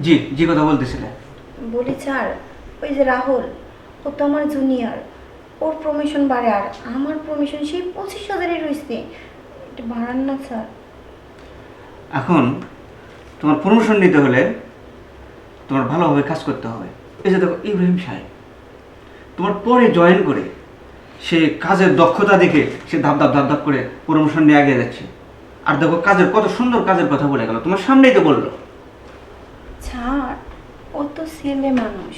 জি জি কথা বলতেছিলে। বলি স্যার, ওই যে রাহুল, ও তো আমার জুনিয়র, ওর প্রমোশন বাড়ে আর আমার প্রমোশন সেই 25,000-ই রয়েছে। এটা বাড়ান না স্যার। এখন তোমার প্রমোশন নিতে হলে তোমার ভালোভাবে কাজ করতে হবে। এই যে দেখো ইব্রাহিম সাহেব তোমার পরে জয়েন করে সে কাজের দক্ষতা দেখে সে ধাপ ধাপ ধাপ ধাপ করে প্রমোশন নিয়ে এগিয়ে যাচ্ছে। আর দেখো কাজের কত সুন্দর কাজের কথা বলে গেল, তোমার সামনেই তো বললো। স্যার, ও তো ছেলে মানুষ,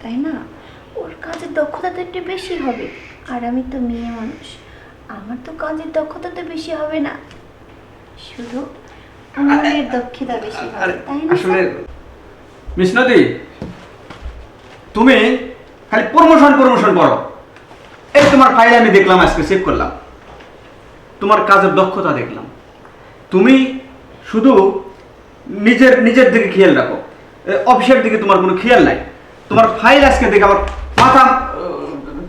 তাই না? ওর কাজের দক্ষতা তো একটু বেশি হবে। আর আমি তো মেয়ে মানুষ, আমার তো কাজের দক্ষতা তো বেশি হবে না, শুধু মনের দক্ষতা বেশি হবে, আরে তাই না আসলে স্যার? মিস নদী, তুমি খালি প্রমোশন প্রমোশন করো। এই তোমার ফাইল আমি দেখলাম, আজকে চেক করলাম, তোমার কাজের দক্ষতা দেখলাম। তুমি শুধু নিজের নিজের দিকে খেয়াল রাখো, অফিসের দিকে তোমার কোনো খেয়াল নাই। তোমার ফাইল আজকে দেখে আমার মাথা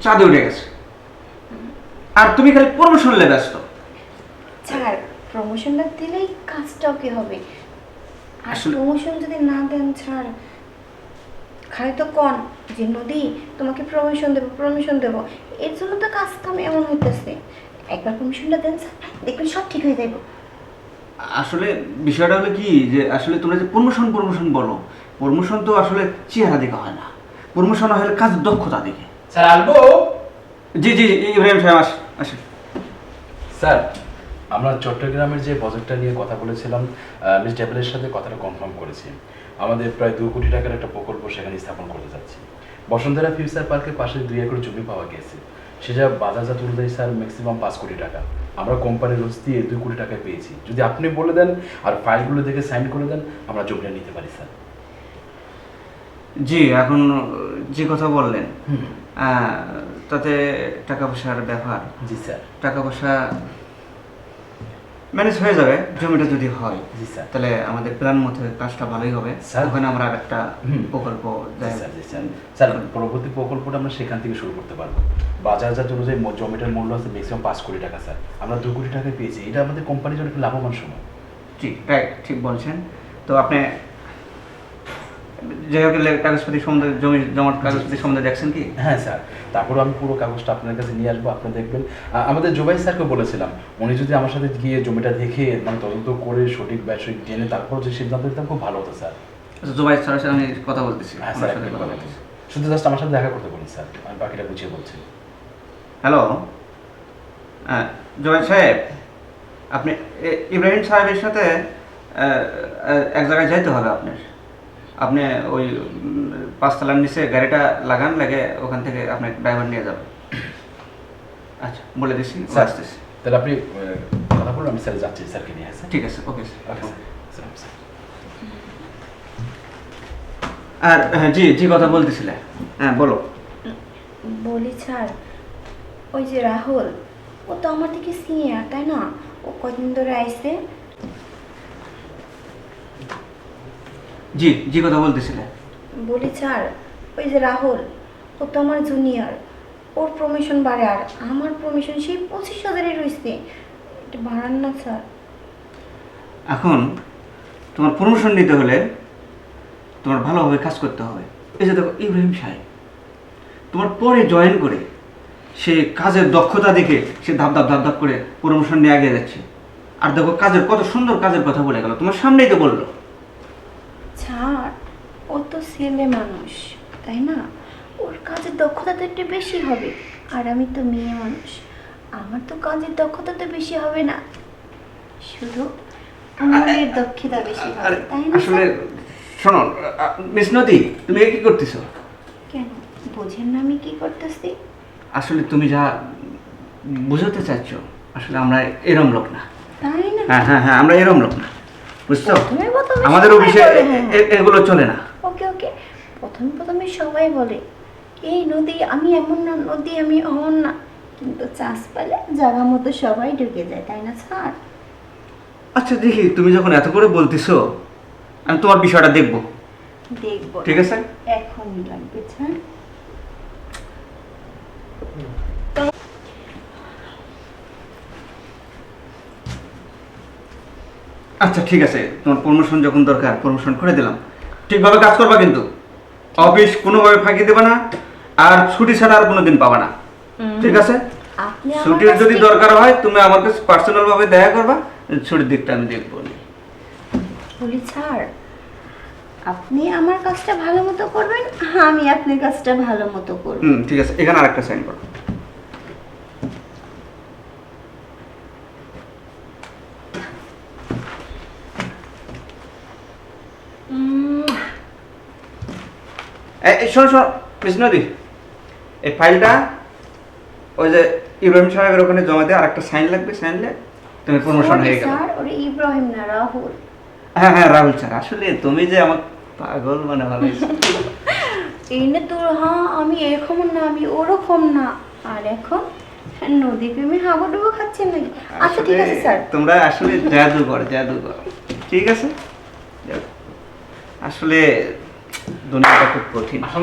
চাঁদে উঠে গেছে। আর তুমি খালি প্রমোশন নিয়ে ব্যস্ত। স্যার, প্রমোশনটা দিলেই কাজটাও কি হবে? আর আসলে- প্রমোশন যদি না দেন স্যার, খালি তো কন যে নদী তোমাকে প্রমোশন দেবো প্রমোশন দেবো, এর জন্য তো কাজ কাম এমন হইতেছে। একবার প্রমোশনটা দেন স্যার, দেখবেন সব ঠিক হয়ে যাইব। আসলে বিষয়টা হলো কি, যে আসলে তোমরা যে প্রমোশন প্রমোশন বলো, প্রমোশন তো আসলে চেহারা দেখে হয় না, প্রমোশন হলে কাজের দক্ষতা দেখে। স্যার আসবো। জি জি ইব্রাহিম সাহেব আসেন। স্যার, আমরা চট্টগ্রামের যে প্রজেক্টটা নিয়ে কথা বলেছিলাম, মিস ডেভেলের সাথে কথাটা কনফার্ম করেছি। আমাদের প্রায় 2 কোটি টাকার একটা প্রকল্প সেখানে স্থাপন করতে যাচ্ছি। বসুন্ধরা ফিউচার পার্কের পাশে 2 একর জমি পাওয়া গেছে। সেটা বাজারজাত অনুযায়ী স্যার ম্যাক্সিমাম 5 কোটি টাকা। আমরা কোম্পানির রোজ দিয়ে 2 কোটি টাকায় পেয়েছি। যদি আপনি বলে দেন আর ফাইলগুলো দেখে সাইন করে দেন, আমরা জমিটা নিতে পারি স্যার। জি, এখন যে কথা বললেন, হুম। তাতে টাকা পয়সার ব্যাপার। জি স্যার। টাকা পয়সা ম্যানেজ হয়ে যাবে, জমিটা যদি হয়। জি স্যার। তাহলে আমাদের প্ল্যান মতো কাজটা ভালোই হবে। স্যার। ওখানে আমরা একটা হুম। প্রকল্প জি স্যার, জি স্যার। স্যার, পরবর্তী প্রকল্পটা আমরা সেখান থেকে শুরু করতে পারবো। বাজারজাত অনুযায়ী জমিটার মূল্য আছে ম্যাক্সিমাম 5 কোটি টাকা স্যার। আমরা 2 কোটি টাকায় পেয়েছি। এটা আমাদের কোম্পানির জন্য একটা লাভবান সময়। জি রাইট, ঠিক বলছেন। তো আপনি যাই হোক কাগজপাতি সম্বন্ধে, জমি জমার কাগজপাতি সম্বন্ধে দেখছেন কি? হ্যাঁ স্যার, তারপরে আমি পুরো কাগজটা আপনার কাছে নিয়ে আসবো, আপনি দেখবেন। আমাদের জুবাই স্যারকে বলেছিলাম, উনি যদি আমার সাথে গিয়ে জমিটা দেখে মানে তদন্ত করে সঠিক ব্যবসায়িক জেনে তারপর যে সিদ্ধান্ত দিতাম, খুব ভালো হতো স্যার। আচ্ছা জুবাইর স্যারের সাথে আমি কথা বলতেছি। হ্যাঁ ওনার স্যার, সাথে একদম কথা কথা বলতেছি। শুধু জাস্ট আমার সাথে দেখা করতে বলুন স্যার, আমি বাকিটা বুঝিয়ে বলছি। হ্যালো, জুবাইর সাহেব, আপনি ইব্রাহিম সাহেবের সাথে এক জায়গায় যাইতে হবে আপনার। আপনি ওই 5 তলার নিচে গাড়িটা লাগান, লাগে ওখান থেকে আপনার ড্রাইভার নিয়ে যাবেন। আচ্ছা বলে দিচ্ছি, ও স্যার, আসতেছি। তাহলে আপনি কথা বলুন, আমি স্যার যাচ্ছি স্যারকে নিয়ে। হ্যাঁ স্যার। ঠিক আছে, ওকে ওকে স্যার। স্যার। স্যার। আর হ্যাঁ, জি জি কথা বলতেছিলে, হ্যাঁ বলো। বলি স্যার, ওই যে রাহুল, ও তো আমার থেকে সিনিয়র, তাই না? ও কদিন ধরে আইছে। জি জি কথা বলতেছিলে। বলি স্যার, ওই যে রাহুল, ও তো আমার জুনিয়র, ওর প্রমোশন বাড়ে আর আমার প্রমোশন সেই 25,000-ই রয়েছে। এটা বাড়ান না স্যার। এখন তোমার প্রমোশন নিতে হলে তোমার ভালোভাবে কাজ করতে হবে। এই যে দেখো ইব্রাহিম সাহেব তোমার পরে জয়েন করে সে কাজের দক্ষতা দেখে সে ধাপ ধাপ ধাপ ধাপ করে প্রমোশন নিয়ে এগিয়ে যাচ্ছে। আর দেখো কাজের কত সুন্দর কাজের কথা বলে গেল, তোমার সামনেই তো বললো। স্যার, ও তো ছেলে মানুষ, তাই না? ওর কাজের দক্ষতা তো একটু বেশি হবে। আর আমি তো মেয়ে মানুষ, আমার তো কাজের দক্ষতা তো বেশি হবে না, শুধু মনের দক্ষতা বেশি আরে হবে, তাই না আসলে স্যার? শোনো মিস নদী, তুমি কি করতেছো? কেন বোঝেন না আমি কি করতেছি? আসলে তুমি যা বোঝাতে চাচ্ছ, আসলে আমরা এরম লোক না। তাই না? হ্যাঁ হ্যাঁ হ্যাঁ, আমরা এরম লোক না, বুঝছো? প্রথমে প্রথমে আমাদের সবাই অফিসে বলে, হ্যাঁ, হ্যাঁ। এগুলো চলে না। ওকে ওকে, প্রথমে প্রথমে সবাই বলে এই নদী আমি এমন না, নদী আমি অমন না, কিন্তু চাষ পেলে জায়গা মতো সবাই ঢুকে যায়, তাই না স্যার? আচ্ছা দেখি, তুমি যখন এত করে বলতেছো, আমি তোমার বিষয়টা দেখবো। দেখবো, ঠিক আছে। এখনই লাগবে স্যার। আচ্ছা ঠিক আছে, তোমার প্রমোশন যখন দরকার প্রমোশন করে দিলাম। ঠিকভাবে কাজ করবা কিন্তু, অফিস কোনোভাবে ফাঁকি দেবে না, আর ছুটি ছাড়া আর কোনোদিন পাবা না, ঠিক আছে? আপনি আমার ছুটির কাছ যদি থেকে- দরকার হয় তুমি আমার কাছে পার্সোনাল ভাবে দেখা করবা, ছুটির দিকটা আমি দেখবো নি। বলি স্যার, আপনি আমার কাজটা ভালো মতো করবেন, আমি আপনার কাজটা ভালো মতো করব। ঠিক আছে, এখানে আরেকটা সাইন করো। শোনো শোনো কৃষ্ণদি, এই ফাইলটা ওই যে ইব্রাহিম সাহেবের ওখানে জমা দিয়ে আরেকটা সাইন লাগবে, সাইন লে তুমি প্রমোশন হয়ে গেল। স্যার, ওরে ইব্রাহিম না, রাহুল। হ্যাঁ হ্যাঁ রাহুল স্যার, আসলে তুমি যে আমার পাগল মানে ভালো। এই না তোর, হ্যাঁ আমি এরকম না, আমি ওরকম না। আর এখন নদী প্রেমে হাবুডুবু খাচ্ছেন নাকি? আচ্ছা ঠিক আছে স্যার। তোমরা আসলে জাদুঘর জাদুঘর, ঠিক আছে? যাক, আসলে দুনিয়াটা খুব কঠিন। আসল